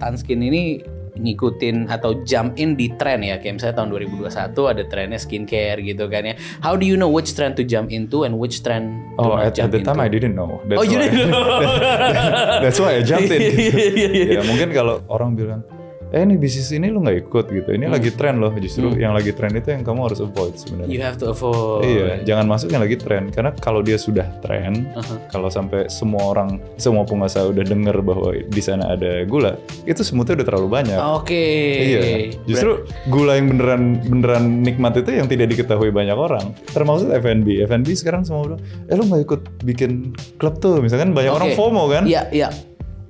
Sunskin ini ngikutin atau jump in di tren ya. Kayak misalnya tahun 2021 ada trennya skincare gitu kan ya. How do you know which trend to jump into and which trend to not at jump the time into? I didn't know. You didn't know? That's why I jumped in. Ya mungkin kalau orang bilang, ini bisnis ini lu nggak ikut gitu. Ini lagi tren loh. Justru yang lagi tren itu yang kamu harus avoid sebenarnya. You have to avoid. Iya, jangan masuk yang lagi tren. Karena kalau dia sudah tren, kalau sampai semua pengusaha udah denger bahwa di sana ada gula, itu semutnya udah terlalu banyak. Oke. Iya. Justru gula yang beneran nikmat itu yang tidak diketahui banyak orang. Termasuk F&B. F&B sekarang semua bilang, lu nggak ikut bikin klub tuh. Misalkan banyak orang FOMO kan? Iya, iya.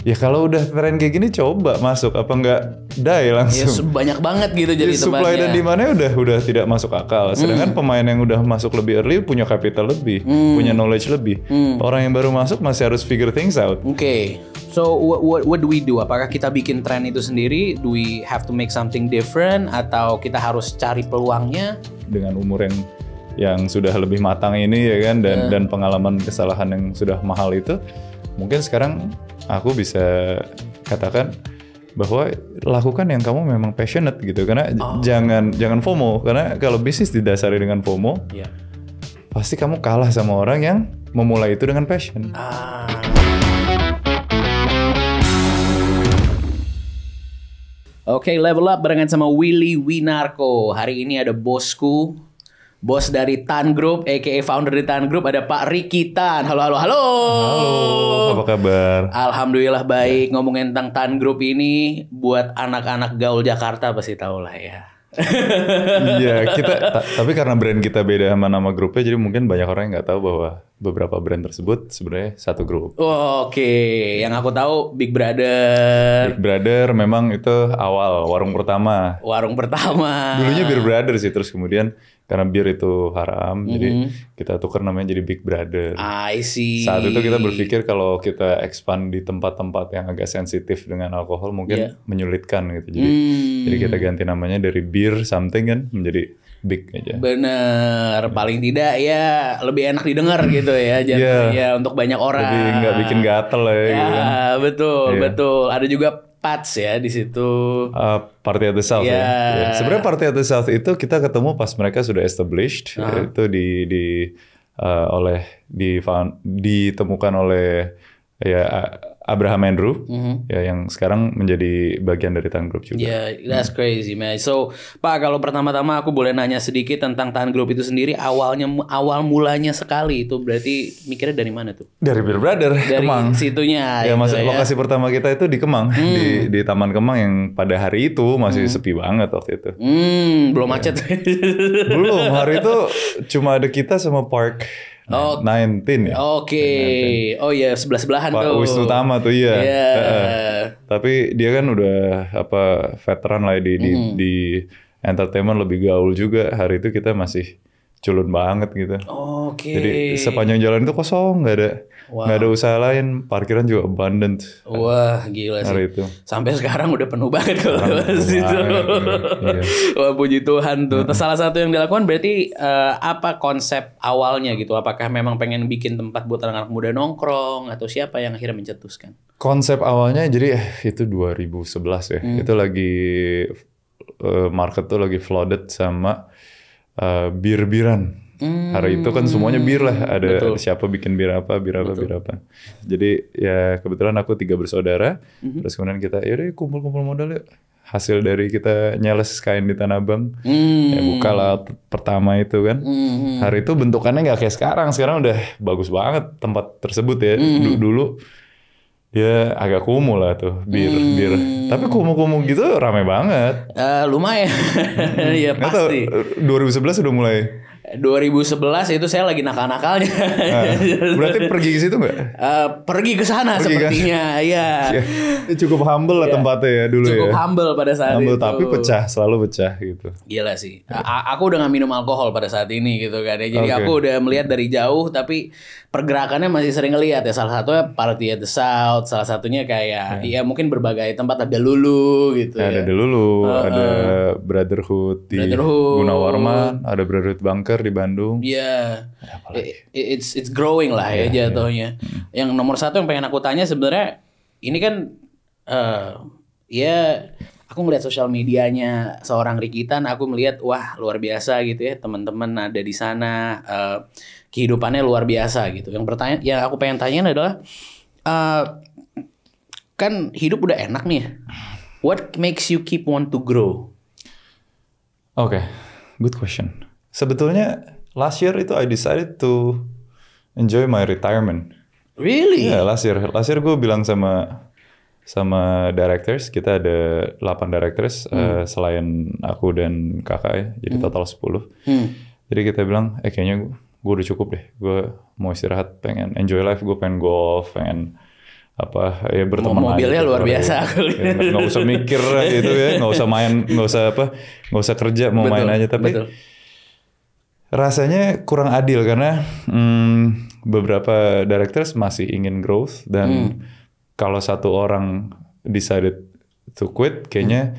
Ya kalau udah tren kayak gini coba masuk, apa nggak die langsung. Ya banyak banget gitu jadi tempatnya. Supply dan demand-nya udah tidak masuk akal. Sedangkan pemain yang udah masuk lebih early punya capital lebih, punya knowledge lebih. Orang yang baru masuk masih harus figure things out. Oke. So what do we do? Apakah kita bikin tren itu sendiri? Do we have to make something different atau kita harus cari peluangnya? Dengan umur yang sudah lebih matang ini ya kan, dan pengalaman kesalahan yang sudah mahal itu, mungkin sekarang aku bisa katakan bahwa lakukan yang kamu memang passionate gitu, karena jangan FOMO, karena kalau bisnis didasari dengan FOMO, pasti kamu kalah sama orang yang memulai itu dengan passion. Oke, level up barengan sama Willy Winarko. Hari ini ada bosku, bos dari Tan Group, aka founder dari Tan Group, ada Pak Ricky Tan. Halo. Halo, apa kabar? Alhamdulillah baik. Ngomongin tentang Tan Group ini, buat anak-anak gaul Jakarta pasti tahu lah ya. Iya, tapi karena brand kita beda sama nama grupnya, jadi mungkin banyak orang yang nggak tahu bahwa beberapa brand tersebut sebenarnya satu grup. Oke, yang aku tahu Big Brother. Big Brother memang itu awal warung pertama. Dulunya Beer Brother sih, terus kemudian karena bir itu haram, jadi kita tukar namanya jadi Big Brother. I see. Saat itu kita berpikir kalau kita expand di tempat-tempat yang agak sensitif dengan alkohol mungkin menyulitkan gitu. Jadi kita ganti namanya dari beer something kan menjadi Big aja. Bener, paling tidak ya lebih enak didengar gitu ya jadinya untuk banyak orang. Lebih nggak bikin gatel ya. Gitu kan. Betul. Ada juga Pats ya di situ. Party at the South ya. Sebenarnya Party at the South itu kita ketemu pas mereka sudah established. Itu ditemukan oleh Abraham Andrew ya, yang sekarang menjadi bagian dari Tan Group juga. That's crazy man. So Pak, kalau pertama-tama aku boleh nanya sedikit tentang Tan Group itu sendiri, awal mulanya sekali itu berarti mikirnya dari mana tuh? Dari Beer Brother, dari Kemang. Situnya. Lokasi pertama kita itu di Kemang, di Taman Kemang yang pada hari itu masih sepi banget waktu itu. Belum macet. Belum, hari itu cuma ada kita sama Park 19 ya. Oke. Oh iya, sebelah-sebelahan Pak tuh. Wisnu Tama tuh tapi dia kan udah veteran lah di entertainment, lebih gaul juga. Hari itu kita masih culun banget gitu. Oke. Jadi sepanjang jalan itu kosong, nggak ada usaha lain, parkiran juga abundant. Wah, gila sih. Hari itu. Sampai sekarang udah penuh banget kalau situ. Wah, puji Tuhan tuh. Salah satu yang dilakukan berarti apa konsep awalnya gitu? Apakah memang pengen bikin tempat buat anak-anak muda nongkrong atau siapa yang akhirnya mencetuskan? Konsep awalnya jadi itu 2011 ya. Itu lagi market tuh lagi flooded sama bir-biran. Hari itu kan semuanya bir lah. Ada siapa bikin bir apa. Jadi ya kebetulan aku 3 bersaudara. Terus kemudian kita yaudah kumpul-kumpul modal yuk. Hasil dari kita nyales kain di Tanah Abang. Ya buka lah pertama itu kan. Hari itu bentukannya nggak kayak sekarang. Sekarang udah bagus banget tempat tersebut ya. Dulu dia agak kumuh lah tuh bir. Tapi kumuh-kumuh gitu rame banget. Lumayan. Ya pasti. 2011 udah mulai. 2011 itu saya lagi nakal-nakalnya. Berarti pergi ke situ nggak? Pergi ke sana sepertinya. Ya. Cukup humble lah tempatnya ya dulu. Cukup humble pada saat itu. Tapi selalu pecah gitu. Gila sih. Aku udah gak minum alkohol pada saat ini gitu kan ya. Jadi aku udah melihat dari jauh, tapi pergerakannya masih sering ngelihat ya. Salah satunya Party at the South, salah satunya kayak ya mungkin berbagai tempat, ada Lulu gitu ya. Ada Lulu, ada Brotherhood di Gunawarman, ada Brotherhood Bunker di Bandung. Iya. It's growing lah ya jatuhnya. Yang nomor satu yang pengen aku tanya sebenarnya, ini kan ya aku ngeliat sosial medianya seorang Ricky Tan, aku melihat wah luar biasa gitu ya, teman-teman ada di sana, kehidupannya luar biasa gitu. Yang aku pengen tanyain adalah kan hidup udah enak nih ya. What makes you keep want to grow? Oke, good question. Sebetulnya last year itu I decided to enjoy my retirement. Really? Ya, last year gue bilang sama directors, kita ada 8 directors selain aku dan kakak ya, jadi total 10. Jadi kita bilang, kayaknya gue udah cukup deh, gue mau istirahat, pengen enjoy life, gue pengen golf, pengen apa ya berteman mobilnya luar biasa ya, nggak usah mikir gitu ya, nggak usah main, nggak usah kerja, mau main aja. Tapi rasanya kurang adil karena beberapa directors masih ingin growth dan kalau satu orang decided to quit, kayaknya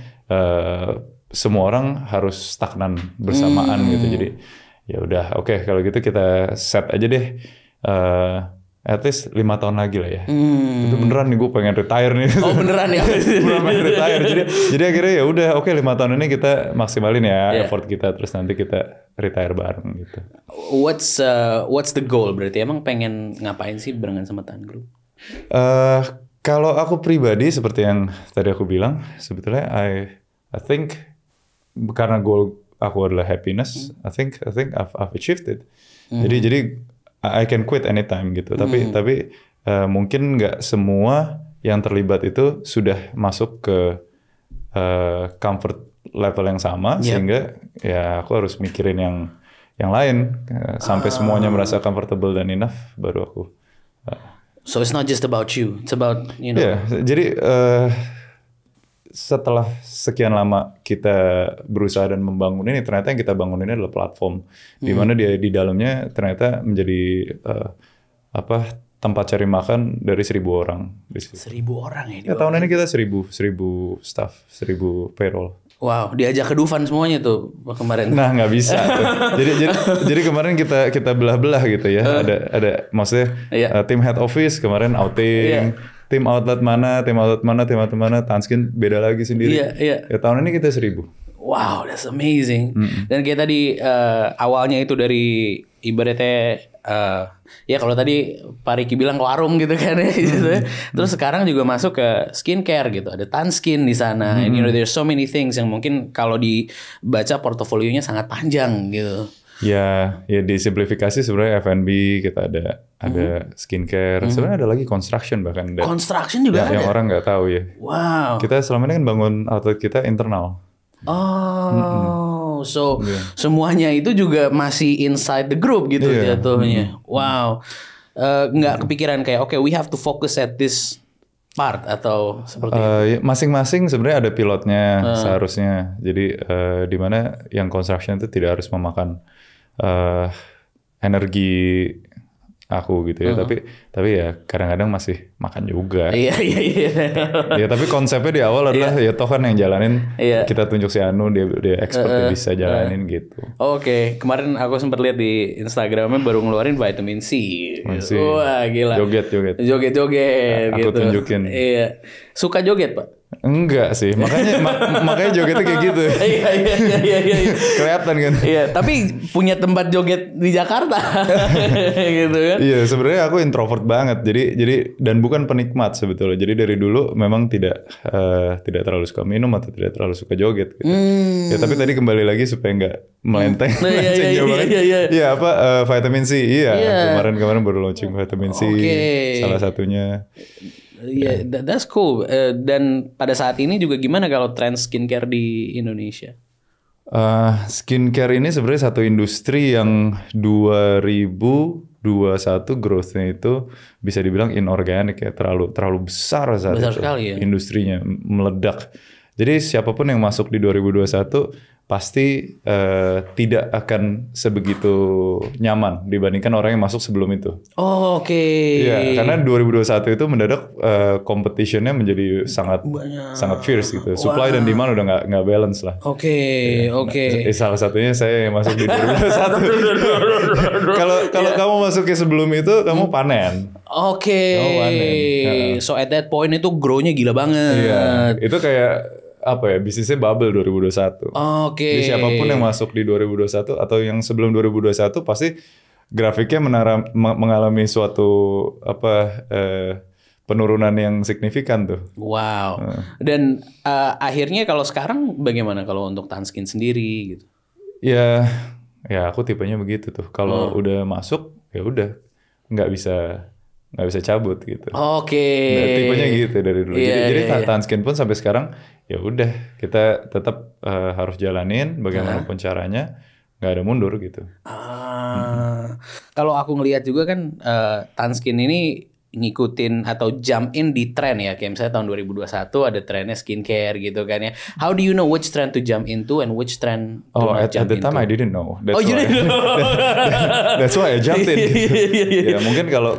semua orang harus stagnan bersamaan gitu. Jadi ya udah, oke, kalau gitu kita set aja deh. At least 5 tahun lagi lah ya. Itu beneran nih, gue pengen retire nih. Oh beneran ya? Beneran pengen retire. Jadi akhirnya ya udah, oke, 5 tahun ini kita maksimalin ya effort kita, terus nanti kita retire bareng gitu. What's the goal berarti? Emang pengen ngapain sih barengan sama Tan Group? Kalau aku pribadi seperti yang tadi aku bilang, sebetulnya I think karena goal aku adalah happiness, I think I've achieved it. Jadi I can quit anytime gitu. Tapi mungkin nggak semua yang terlibat itu sudah masuk ke comfort level yang sama, sehingga ya aku harus mikirin yang lain sampai semuanya merasa comfortable dan enough, baru aku. So it's not just about you, it's about you know. Yeah, jadi setelah sekian lama kita berusaha dan membangun ini, ternyata yang kita bangun ini adalah platform di mana dia di dalamnya ternyata menjadi tempat cari makan dari 1.000 orang. 1.000 orang ya? Ya tahun ini kita 1.000 staff, 1.000 payroll. Wow, diajak ke Dufan semuanya tuh kemarin. Nah nggak bisa. jadi kemarin kita belah-belah gitu ya. Ada maksudnya tim head office kemarin outing. Tim outlet mana, Tanskin beda lagi sendiri. Ya tahun ini kita 1.000. Wow, that's amazing. Dan kayak tadi awalnya itu dari ibaratnya ya kalau tadi Pak Ricky bilang ke warung gitu kan ya, gitu. Terus sekarang juga masuk ke skincare gitu. Ada Tanskin di sana. And you know there's so many things yang mungkin kalau dibaca portofolionya sangat panjang gitu. Ya disimplifikasi sebenarnya F&B, kita ada skincare, sebenarnya ada lagi construction bahkan. Construction juga ada? Yang orang nggak tahu ya. Wow. Kita selama ini kan bangun outlet kita internal. Oh, so semuanya itu juga masih inside the group gitu jatuhnya. Wow. Nggak kepikiran kayak oke, we have to focus at this part atau seperti itu? Masing-masing sebenarnya ada pilotnya seharusnya. Jadi di mana yang construction itu tidak harus memakan energi aku gitu ya. Tapi ya kadang-kadang masih makan juga. Iya. Ya tapi konsepnya di awal adalah ya toh kan yang jalanin kita tunjuk si Anu, dia expert, dia bisa jalanin gitu. Oke. Kemarin aku sempat lihat di Instagramnya baru ngeluarin vitamin C. Wah gila. Joget. Joget. Aku gitu. tunjukin. Iya. Suka joget Pak? Enggak sih, makanya jogetnya kayak gitu. Iya. Kelihatan kan? Iya, tapi punya tempat joget di Jakarta, gitu kan? Iya, sebenarnya aku introvert banget. Jadi dan bukan penikmat sebetulnya. Jadi dari dulu memang tidak terlalu suka minum atau tidak terlalu suka joget. Gitu. Ya tapi tadi kembali lagi supaya nggak melenteng. Iya vitamin C. Iya. Kemarin baru launching vitamin C. Salah satunya. Iya, that's cool. Dan pada saat ini juga gimana kalau tren skincare di Indonesia? Skincare ini sebenarnya satu industri yang 2021 growth-nya itu bisa dibilang inorganik ya, terlalu besar saat itu. Sekali ya. Industrinya meledak. Jadi siapapun yang masuk di 2021 pasti tidak akan sebegitu nyaman dibandingkan orang yang masuk sebelum itu. Oh, oke. Iya, karena 2021 itu mendadak competition-nya menjadi sangat fierce gitu. Supply dan demand udah nggak balance lah. Oke. Salah satunya saya yang masuk di 2021. Kalau kamu masuknya sebelum itu, kamu panen. Oke. So at that point itu grow-nya gila banget. Iya, itu kayak apa ya, bisnisnya bubble 2021. Oke. Jadi siapapun yang masuk di 2021 atau yang sebelum 2021 pasti grafiknya mengalami suatu penurunan yang signifikan tuh. Wow. Dan akhirnya kalau sekarang bagaimana kalau untuk Tanskin sendiri gitu? Ya aku tipenya begitu tuh. Kalau udah masuk ya udah nggak bisa cabut gitu. Oke. Tipenya gitu dari dulu. Jadi Tanskin pun sampai sekarang ya udah kita tetap harus jalanin bagaimanapun caranya, nggak ada mundur gitu. Kalau aku ngelihat juga kan Tanskin ini ngikutin atau jump in di tren ya, kayak misalnya tahun 2021 ada trennya skincare gitu kan ya. How do you know which trend to jump into and which trend to not jump into? At the time I didn't know. You didn't know. That's why I jumped in. Ya mungkin kalau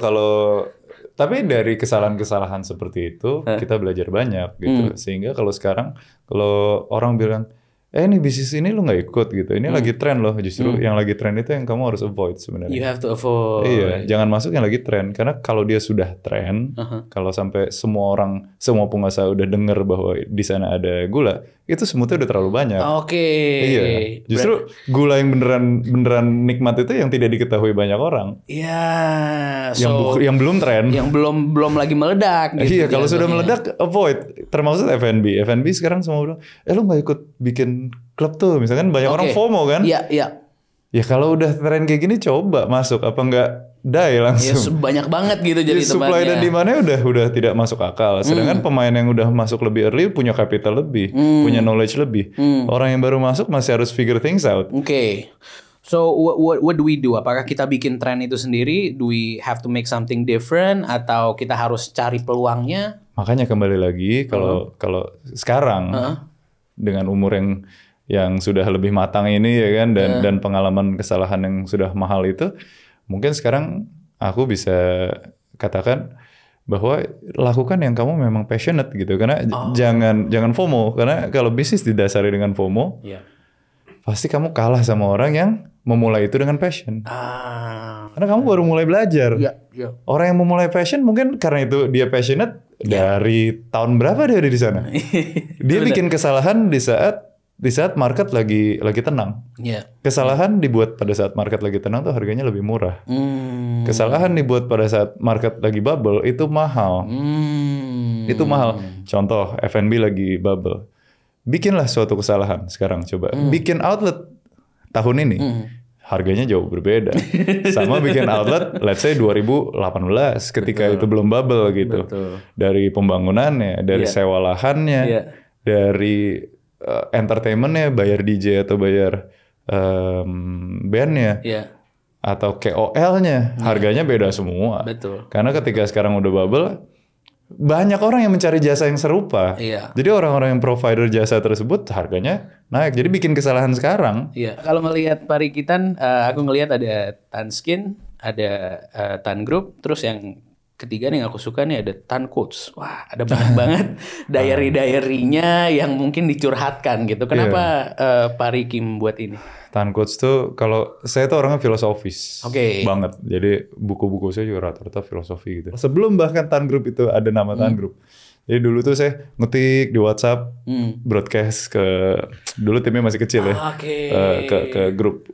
tapi dari kesalahan-kesalahan seperti itu kita belajar banyak gitu. Sehingga kalau sekarang kalau orang bilang ini bisnis ini lu nggak ikut gitu, ini lagi tren loh, justru yang lagi tren itu yang kamu harus avoid sebenarnya. You have to avoid. Iya, jangan masuk yang lagi tren, karena kalau dia sudah tren, kalau sampai semua pengusaha udah denger bahwa di sana ada gula, itu semutnya udah terlalu banyak. Oke. Iya, justru gula yang beneran nikmat itu yang tidak diketahui banyak orang. Iya. Yang belum tren. Yang belum lagi meledak. Gitu, iya, kalau sudah meledak avoid. Termasuk F&B. F&B sekarang semua bilang, lu nggak ikut bikin klub tuh, misalkan banyak orang FOMO kan? Iya. Ya kalau udah tren kayak gini coba masuk, apa enggak die langsung. Ya banyak banget gitu jadi tempatnya. Supply dan demand-nya udah tidak masuk akal. Sedangkan pemain yang udah masuk lebih early punya capital lebih, punya knowledge lebih. Orang yang baru masuk masih harus figure things out. Oke. So what do we do? Apakah kita bikin tren itu sendiri? Do we have to make something different atau kita harus cari peluangnya? Makanya kembali lagi kalau sekarang dengan umur yang sudah lebih matang ini ya kan, dan pengalaman kesalahan yang sudah mahal itu, mungkin sekarang aku bisa katakan bahwa lakukan yang kamu memang passionate gitu, karena jangan FOMO, karena kalau bisnis didasari dengan FOMO pasti kamu kalah sama orang yang memulai itu dengan passion. Karena kamu baru mulai belajar. Orang yang memulai passion mungkin karena itu dia passionate dari tahun berapa dia ada di sana. Dia bikin kesalahan di saat market lagi tenang. Kesalahan dibuat pada saat market lagi tenang tuh harganya lebih murah. Kesalahan dibuat pada saat market lagi bubble itu mahal. Itu mahal. Contoh F&B lagi bubble. Bikinlah suatu kesalahan sekarang, coba. Bikin outlet tahun ini. Harganya jauh berbeda. Sama bikin outlet, let's say 2018 ketika itu belum bubble gitu. Dari pembangunannya, dari sewa lahannya, dari entertainmentnya, bayar DJ atau bayar bandnya, atau KOL-nya, harganya beda semua. Karena ketika sekarang udah bubble, banyak orang yang mencari jasa yang serupa. Jadi orang-orang yang provider jasa tersebut harganya naik. Jadi bikin kesalahan sekarang. Kalau ngelihat Parikitan, aku ngelihat ada Tanskin, ada Tan Group, terus yang ketiga nih yang aku suka nih ada Tan Coach. Wah, ada banyak banget diary-nya yang mungkin dicurhatkan gitu. Kenapa Pari Kim buat ini? Tan Coach tuh, kalau saya tuh orangnya filosofis banget. Jadi buku-buku saya juga rata-rata filosofi gitu. Sebelum bahkan Tan Group itu ada nama Tan Group. Jadi dulu tuh saya ngetik di WhatsApp, broadcast dulu timnya masih kecil ya,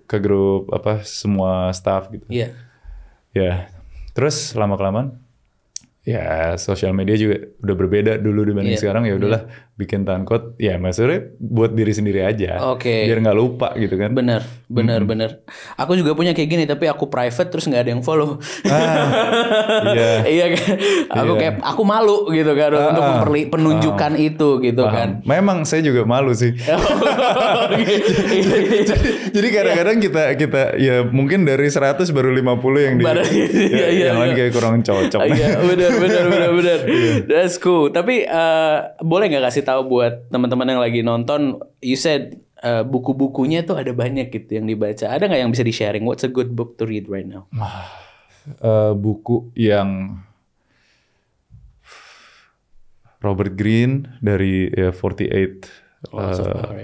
ke grup apa semua staff gitu. Ya, terus lama-kelamaan ya sosial media juga udah berbeda dulu dibanding sekarang. Ya udahlah bikin Tan Coach, ya maksudnya buat diri sendiri aja, biar nggak lupa gitu kan. Bener. Aku juga punya kayak gini, tapi aku private terus nggak ada yang follow. Iya kan. Aku malu gitu kan untuk penunjukan itu gitu kan. Memang saya juga malu sih. Jadi kadang-kadang kita ya mungkin dari 100 baru 50 yang yang lain kayak kurang cocok. Iya, benar. That's cool. Tapi boleh nggak kasih tahu buat teman-teman yang lagi nonton, you said buku-bukunya tuh ada banyak gitu yang dibaca. Ada nggak yang bisa di-sharing? What's a good book to read right now? Buku yang Robert Greene dari 48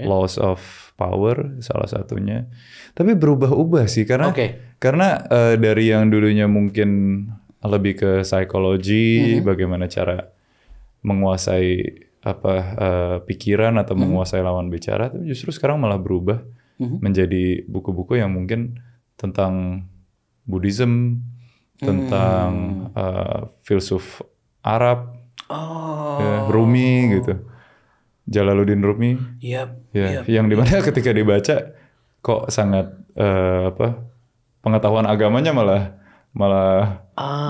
Laws of Power salah satunya. Tapi berubah-ubah sih karena dari yang dulunya mungkin lebih ke psikologi, bagaimana cara menguasai pikiran atau menguasai lawan bicara, tapi justru sekarang malah berubah menjadi buku-buku yang mungkin tentang Buddhism, tentang filsuf Arab, Rumi gitu, Jalaluddin Rumi, yang dimana ketika dibaca kok sangat pengetahuan agamanya malah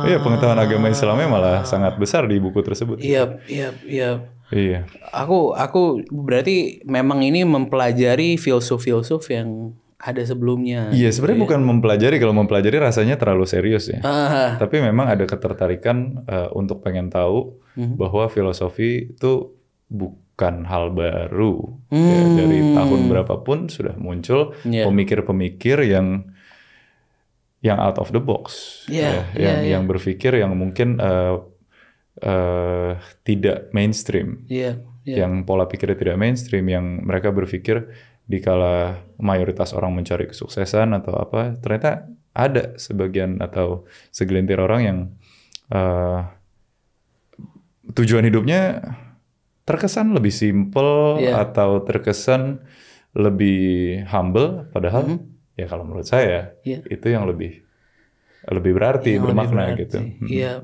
pengetahuan agama Islamnya malah sangat besar di buku tersebut. Iya. Aku berarti memang ini mempelajari filsuf-filsuf yang ada sebelumnya. Iya, sebenarnya bukan mempelajari. Kalau mempelajari rasanya terlalu serius ya. Tapi memang ada ketertarikan untuk pengen tahu bahwa filosofi itu bukan hal baru. Ya, dari tahun berapapun sudah muncul pemikir-pemikir yang out of the box, yang berpikir yang mungkin tidak mainstream, yang pola pikirnya tidak mainstream, yang mereka berpikir dikala mayoritas orang mencari kesuksesan atau apa, ternyata ada sebagian atau segelintir orang yang tujuan hidupnya terkesan lebih simple atau terkesan lebih humble, padahal ya kalau menurut saya itu yang lebih berarti, bermakna gitu. Iya.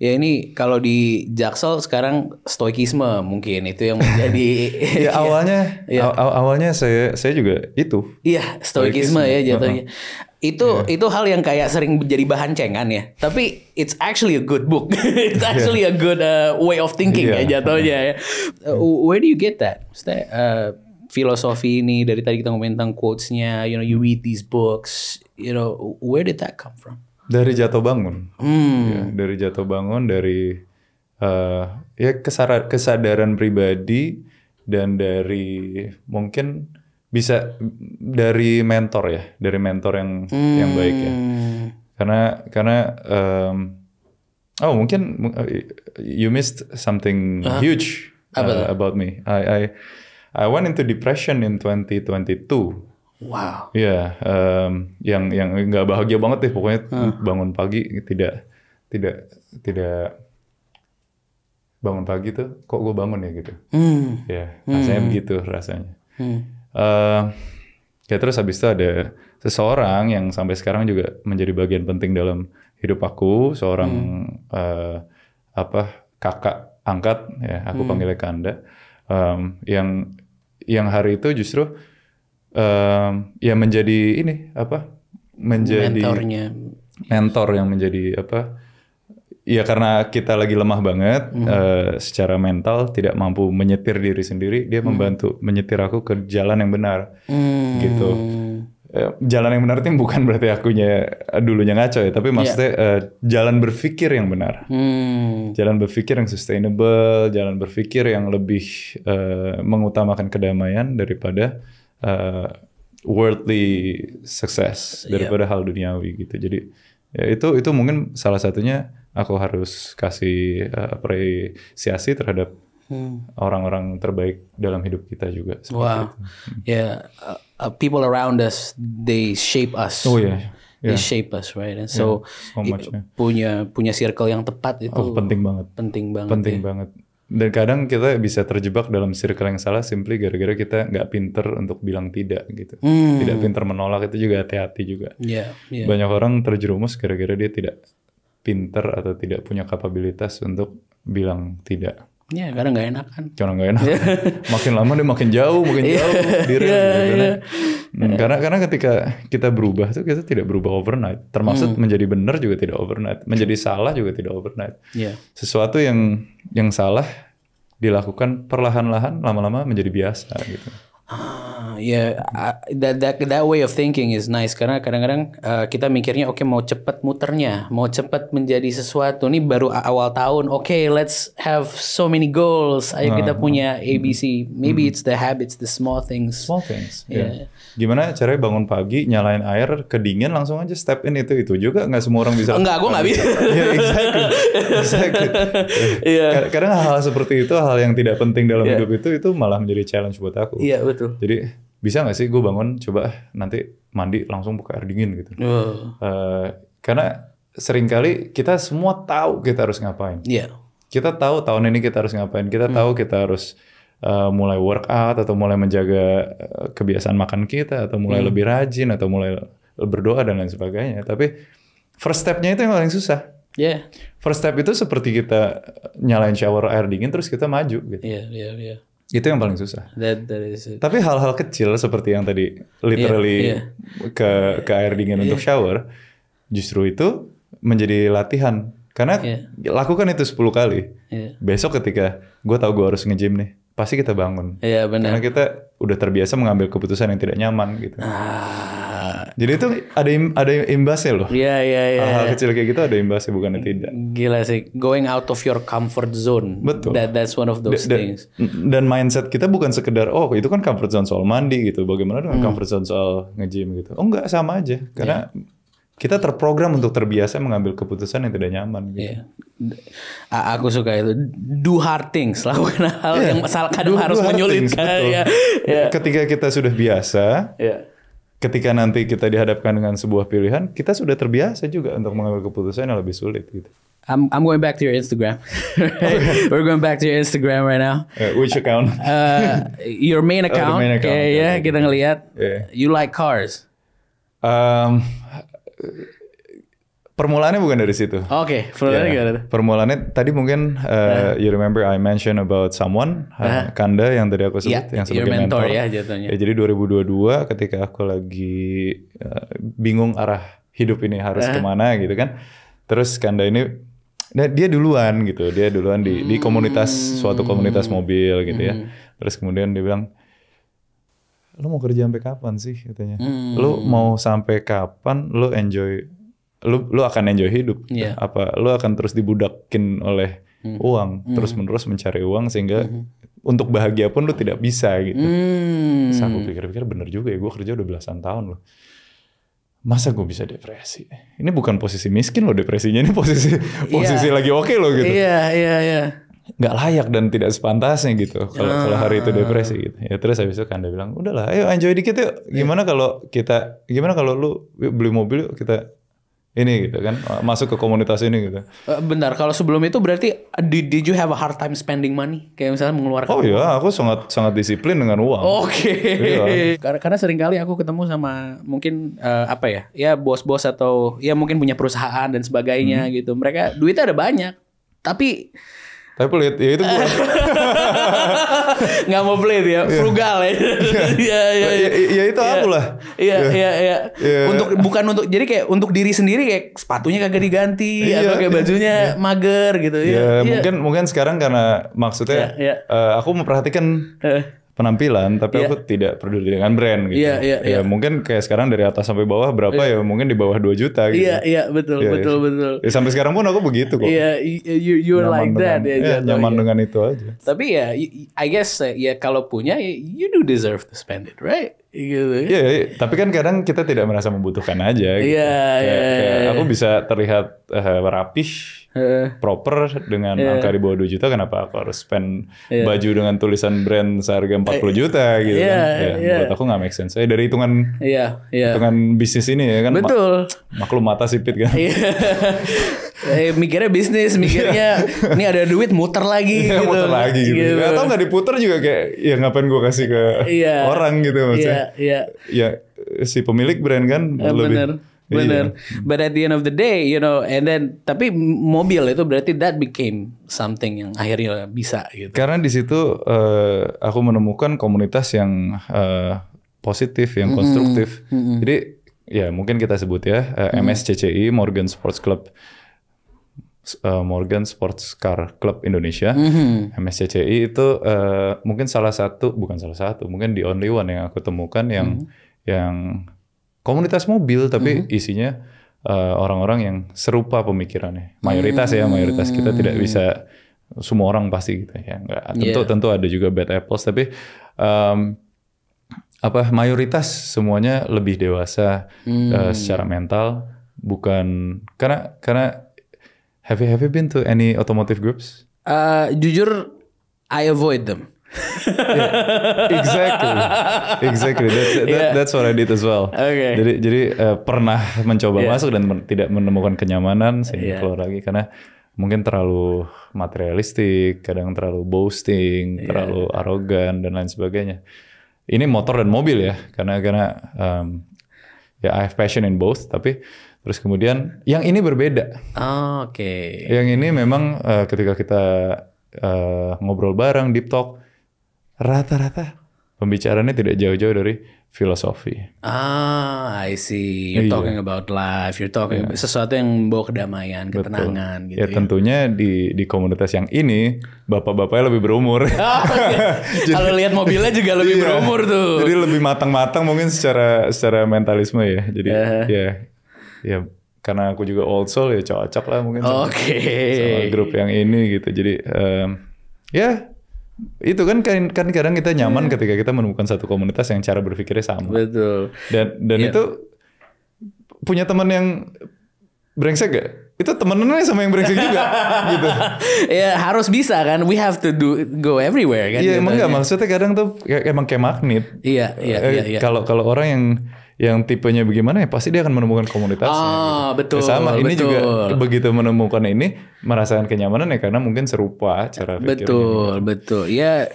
Ya ini kalau di Jaksel sekarang stoikisme mungkin itu yang menjadi. Awalnya saya juga itu. Iya, stoikisme ya jatuhnya. Itu hal yang kayak sering menjadi bahan cengan ya. Tapi it's actually a good book. It's actually a good way of thinking ya jatuhnya ya. Where do you get that? Maksudnya, filosofi ini dari tadi kita ngomongin tentang quotes-nya, you read these books, where did that come from? Dari jatuh bangun. Ya, dari jatuh bangun, dari kesadaran pribadi, dan dari mungkin bisa dari mentor ya, dari mentor yang baik ya. Karena mungkin you missed something huge about me. I went into depression in 2022. Wow. Iya, yang nggak bahagia banget deh pokoknya. Bangun pagi tidak bangun pagi tuh kok gue bangun ya gitu. Ya, rasanya begitu rasanya. Ya terus habis itu ada seseorang yang sampai sekarang juga menjadi bagian penting dalam hidup aku, seorang kakak angkat ya, aku panggilnya Kanda. Yang hari itu justru menjadi mentor yang menjadi ya karena kita lagi lemah banget secara mental, tidak mampu menyetir diri sendiri, dia membantu menyetir aku ke jalan yang benar gitu. Jalan yang benar itu bukan berarti akunya dulunya ngaco ya, tapi maksudnya jalan berpikir yang benar, jalan berpikir yang sustainable, jalan berpikir yang lebih mengutamakan kedamaian daripada worldly success, daripada hal duniawi gitu. Jadi ya itu mungkin salah satunya aku harus kasih apresiasi terhadap orang-orang terbaik dalam hidup kita juga. Wow, people around us, they shape us. Oh yeah. They shape us, right? And so punya circle yang tepat itu penting banget. Penting banget. Dan kadang kita bisa terjebak dalam circle yang salah simply gara-gara kita nggak pinter untuk bilang tidak gitu. Tidak pinter menolak, itu juga hati-hati juga. Banyak orang terjerumus gara-gara dia tidak pinter atau tidak punya kapabilitas untuk bilang tidak. Ya, kadang nggak enakan. Karena nggak enak. Makin lama dia makin jauh diri. Karena ketika kita berubah tuh kita tidak berubah overnight. Termasuk menjadi benar juga tidak overnight. Menjadi salah juga tidak overnight. Sesuatu yang salah dilakukan perlahan-lahan, lama-lama menjadi biasa gitu. That way of thinking is nice karena kadang-kadang kita mikirnya oke, mau cepet muternya, mau cepet menjadi sesuatu. Nih baru awal tahun, oke, let's have so many goals. Ayo kita punya ABC. Maybe it's the habits, the small things. Small things. Yeah. Gimana caranya bangun pagi, nyalain air, kedingin langsung aja step in itu juga nggak semua orang bisa. Enggak, gue nggak bisa. Yeah, exactly. Yeah. Kadang hal seperti itu, hal yang tidak penting dalam hidup itu malah menjadi challenge buat aku. Iya, betul. Jadi bisa nggak sih gue bangun coba nanti mandi langsung buka air dingin gitu. Karena seringkali kita semua tahu kita harus ngapain. Iya. Kita tahu tahun ini kita harus ngapain. Kita tahu kita harus mulai workout atau mulai menjaga kebiasaan makan kita atau mulai lebih rajin atau mulai berdoa dan lain sebagainya. Tapi first step-nya itu yang paling susah. Yeah. First step itu seperti kita nyalain shower air dingin terus kita maju gitu. Iya. Itu yang paling susah. That is it. Tapi hal-hal kecil seperti yang tadi literally ke air dingin untuk shower, justru itu menjadi latihan. Karena lakukan itu 10 kali. Besok ketika gue tahu gue harus nge-gym nih, pasti kita bangun. Iya, benar. Karena kita udah terbiasa mengambil keputusan yang tidak nyaman gitu. Jadi itu ada imbasnya loh. Iya. Hal-hal kecil kayak gitu ada imbasnya, bukannya tidak. Gila sih, going out of your comfort zone. Betul. That's one of those things. Dan mindset kita bukan sekedar itu kan comfort zone soal mandi gitu. Bagaimana dengan comfort zone soal nge-gym gitu? Oh enggak, sama aja. Karena kita terprogram untuk terbiasa mengambil keputusan yang tidak nyaman gitu. Aku suka itu. Do hard things. Lakukan hal yang kadang harus menyulitkan. Ketika kita sudah biasa, ketika nanti kita dihadapkan dengan sebuah pilihan, kita sudah terbiasa juga untuk mengambil keputusan yang lebih sulit gitu. I'm going back to your Instagram. We're going back to your Instagram right now. Which account? Your main account. The main account. Yeah, kita ngelihat. You like cars. Permulaannya bukan dari situ. Oke, permulaannya gimana tuh? Permulaannya tadi mungkin you remember I mentioned about someone, Kanda yang tadi aku sebut yang sebagai mentor. Ya, jatuhnya. Jadi 2022 ketika aku lagi bingung arah hidup ini harus kemana gitu kan. Terus Kanda ini dia duluan gitu. Dia duluan di komunitas, suatu komunitas mobil gitu ya. Terus kemudian dia bilang, "Lu mau kerja sampai kapan sih?" katanya. "Lu mau sampai kapan lu enjoy, lu akan enjoy hidup? Apa lu akan terus dibudakin oleh uang, terus-menerus mencari uang sehingga untuk bahagia pun lu tidak bisa gitu." Terus aku pikir-pikir bener juga ya, gue kerja udah belasan tahun loh. Masa gue bisa depresi? Ini bukan posisi miskin loh depresinya, ini posisi lagi oke loh gitu. Iya. Nggak layak dan tidak sepantasnya gitu kalau hari itu depresi gitu. Ya terus habis itu Kanda bilang, udahlah ayo enjoy dikit yuk. Gimana kalau lu beli mobil yuk kita ini gitu kan, masuk ke komunitas ini gitu. Bentar, kalau sebelum itu berarti did you have a hard time spending money? Kayak misalnya mengeluarkan uang? Iya, aku sangat disiplin dengan uang. Oke. Karena seringkali aku ketemu sama mungkin ya bos-bos atau ya mungkin punya perusahaan dan sebagainya gitu. Mereka duitnya ada banyak, tapi pelit, ya itu gue. Nggak mau pelit ya, frugal ya. Ya itu aku lah. Iya. Jadi kayak untuk diri sendiri kayak sepatunya kagak diganti atau kayak bajunya mager gitu. Mungkin sekarang karena maksudnya aku memperhatikan penampilan, tapi aku tidak peduli dengan brand gitu. Ya mungkin kayak sekarang dari atas sampai bawah berapa ya mungkin di bawah 2 juta gitu. Iya, betul. Ya, sampai sekarang pun aku begitu kok. Iya, you're like that ya. Nyaman dengan itu aja. Tapi ya I guess ya kalau punya you do deserve to spend it, right? Gitu. Iya, tapi kan kadang kita tidak merasa membutuhkan aja gitu. Iya. Aku bisa terlihat rapih, proper dengan angka di bawah 2 juta, kenapa aku harus spend baju dengan tulisan brand seharga 40 juta gitu kan. Menurut aku nggak make sense. Dari hitungan bisnis ini ya kan. Betul. Maklum mata sipit kan. Mikirnya bisnis, mikirnya ini ada duit muter lagi gitu. Muter lagi gitu. Atau nggak diputer juga kayak ya ngapain gue kasih ke orang gitu maksudnya. Ya si pemilik brand kan lebih. Bener. But at the end of the day, and then tapi mobil itu berarti that became something yang akhirnya bisa gitu. Karena di situ aku menemukan komunitas yang positif, yang konstruktif. Jadi ya mungkin kita sebut ya MSCCI, Morgan Sports Club. Morgan Sports Car Club Indonesia, MSCCI itu mungkin mungkin the only one yang aku temukan yang komunitas mobil tapi isinya orang-orang yang serupa pemikirannya. Mayoritas kita tidak bisa semua orang pasti gitu ya. Tentu ada juga bad apples tapi mayoritas semuanya lebih dewasa secara mental, bukan karena have you been to any automotive groups? Jujur I avoid them. Exactly. That's what I did as well. Okay. Jadi pernah mencoba masuk dan tidak menemukan kenyamanan sehingga keluar lagi karena mungkin terlalu materialistik, kadang terlalu boasting, terlalu arogan dan lain sebagainya. Ini motor dan mobil ya, karena I have passion in both, tapi terus kemudian yang ini berbeda. Oke. Yang ini memang ketika kita ngobrol bareng, deep talk, rata-rata pembicaraannya tidak jauh-jauh dari filosofi. I see. You're talking about life. You're talking about sesuatu yang membawa kedamaian, ketenangan. Gitu ya tentunya di komunitas yang ini bapak-bapaknya lebih berumur. Kalau lihat mobilnya juga lebih berumur tuh. Jadi lebih matang-matang mungkin secara mentalisme ya. Jadi ya karena aku juga old soul ya cocok lah mungkin sama grup yang ini gitu. Jadi itu kan kadang kita nyaman ketika kita menemukan satu komunitas yang cara berpikirnya sama. Betul. Dan itu punya teman yang brengsek gak? Itu temennya sama yang brengsek juga gitu. Ya harus bisa kan. We have to go everywhere kan. Iya emang gak, maksudnya kadang tuh emang kayak magnet. Iya. Kalau orang yang tipenya bagaimana ya pasti dia akan menemukan komunitasnya. Betul. Sama ini juga begitu menemukan ini merasakan kenyamanan ya karena mungkin serupa cara pikirnya. Betul. Ya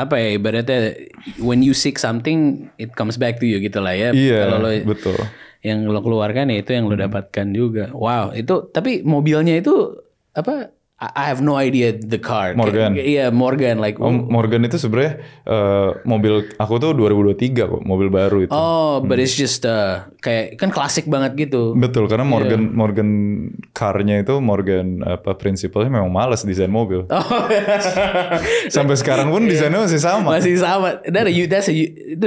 ibaratnya when you seek something it comes back to you gitu lah ya. Iya. Kalau betul. Yang lo keluarkan ya itu yang lo dapatkan juga. Wow, itu tapi mobilnya itu apa? I have no idea the car. Morgan. Iya, Morgan like. Morgan itu sebenarnya mobil aku tuh 2023 kok, mobil baru itu. But it's just kayak kan klasik banget gitu. Betul, karena Morgan car-nya itu Morgan prinsipalnya memang malas desain mobil. Sampai sekarang pun desainnya masih sama. Masih sama. Itu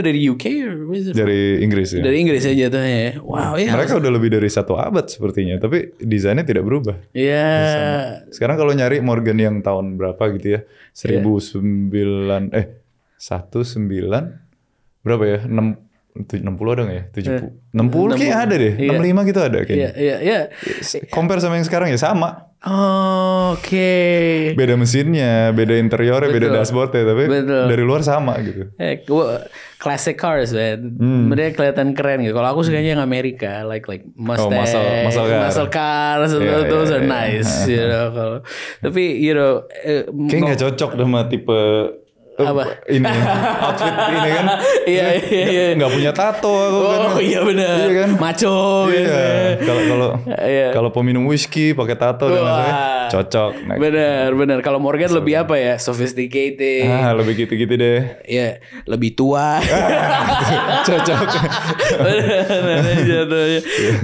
dari UK or is it? Dari Inggris ya. Dari Inggris aja jatuhnya. Wow, ya. Mereka udah lebih dari 1 abad sepertinya, tapi desainnya tidak berubah. Iya. Sekarang kalau nyari Morgan yang tahun berapa gitu ya, 19 berapa ya, 60 ada nggak ya, 70 kayaknya ada deh, 65 gitu ada kayaknya. Iya. Compare sama yang sekarang ya sama. Oke. Beda mesinnya, beda interiornya, beda dashboardnya, tapi dari luar sama gitu. Classic cars, man. Mereka kelihatan keren gitu. Kalau aku sukanya yang Amerika, like Mustang, muscle cars, those are nice, you know. Tapi kayak nggak cocok sama tipe ini outfit ini kan. Iya. Nggak punya tato aku kan. Iya benar. Iya kan? Maco gitu. Kalau peminum whisky pakai tato dan lain-lain cocok. Benar. Kalau Morgan lebih apa ya? Sophisticated. Lebih gitu-gitu deh. Iya, lebih tua. Cocok.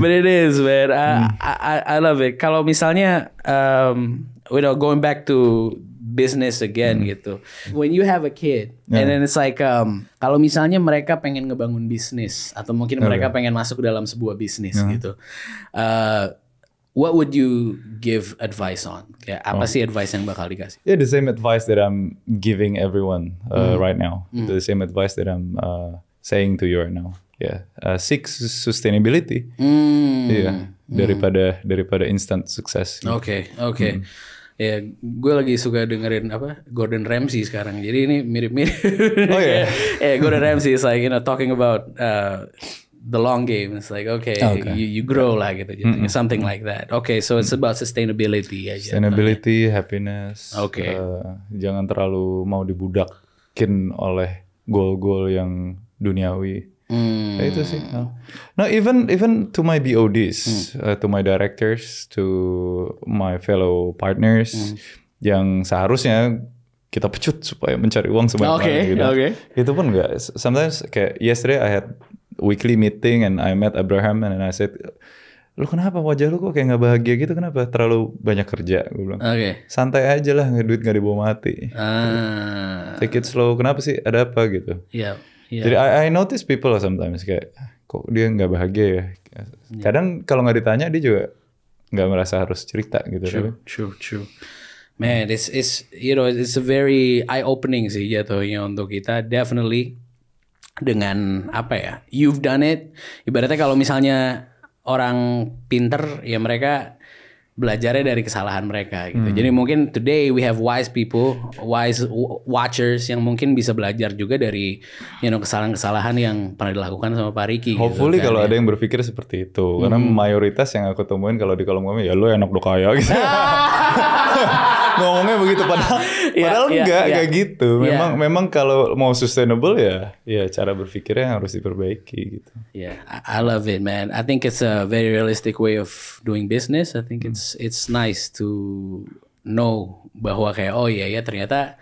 But it is, man. I love it. Kalau misalnya going back to business again gitu. When you have a kid and then it's like kalau misalnya mereka pengen ngebangun bisnis atau mungkin mereka pengen masuk dalam sebuah bisnis gitu. What would you give advice on? Kayak apa sih advice yang bakal dikasih? Yeah, the same advice that I'm giving everyone right now. The same advice that I'm saying to you right now. Yeah, seek sustainability. Daripada instant success. Oke. Ya, gue lagi suka dengerin Gordon Ramsay sekarang. Jadi ini mirip-mirip. Oh ya. Gordon Ramsay is like talking about the long game. It's like okay. You grow lah gitu. Something like that. Okay, so it's about sustainability aja. Sustainability, happiness. Okay. Jangan terlalu mau dibudakin oleh goal-goal yang duniawi. Itu sih. No, even to my BODs, to my directors, to my fellow partners, yang seharusnya kita pecut supaya mencari uang sebanyak-banyaknya gitu. Itu pun enggak. Sometimes kayak yesterday I had weekly meeting and I met Abraham and I said, lu kenapa wajah lu kok kayak nggak bahagia gitu, kenapa? Terlalu banyak kerja, gue bilang. Santai aja lah, duit nggak dibawa mati. Take it slow, kenapa sih, ada apa gitu. Jadi I notice people lah sometimes kayak kok dia nggak bahagia ya. Kadang kalau nggak ditanya dia juga nggak merasa harus cerita gitu. True. Man, it's a very eye opening sih jatuhnya untuk kita, definitely. Dengan apa ya, you've done it. Ibaratnya kalau misalnya orang pinter ya mereka belajarnya dari kesalahan mereka gitu. Jadi mungkin today we have wise people, wise watchers yang mungkin bisa belajar juga dari kesalahan-kesalahan yang pernah dilakukan sama Pak Ricky. Hopefully gitu, kalau ada yang berpikir seperti itu, karena mayoritas yang aku temuin kalau di kolom komen ya lu enak udah kaya gitu. Ngomongnya begitu padahal enggak gitu. Memang kalau mau sustainable ya cara berpikirnya harus diperbaiki gitu. I love it, man. I think it's a very realistic way of doing business. I think it's nice to know bahwa kayak ternyata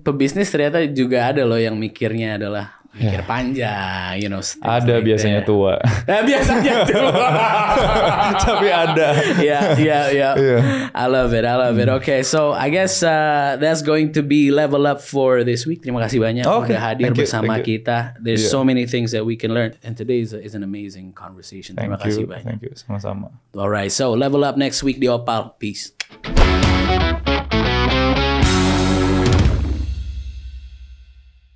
pebisnis ternyata juga ada loh yang mikirnya adalah mikir panjang, ada like biasanya that. Tua. Biasanya tua. Tapi ada. Yeah. I love it. Okay, so I guess that's going to be level up for this week. Terima kasih banyak udah hadir bersama kita. There's so many things that we can learn, and today is an amazing conversation. Terima kasih banyak. Thank you. Sama-sama. Alright, so level up next week di Opal. Peace.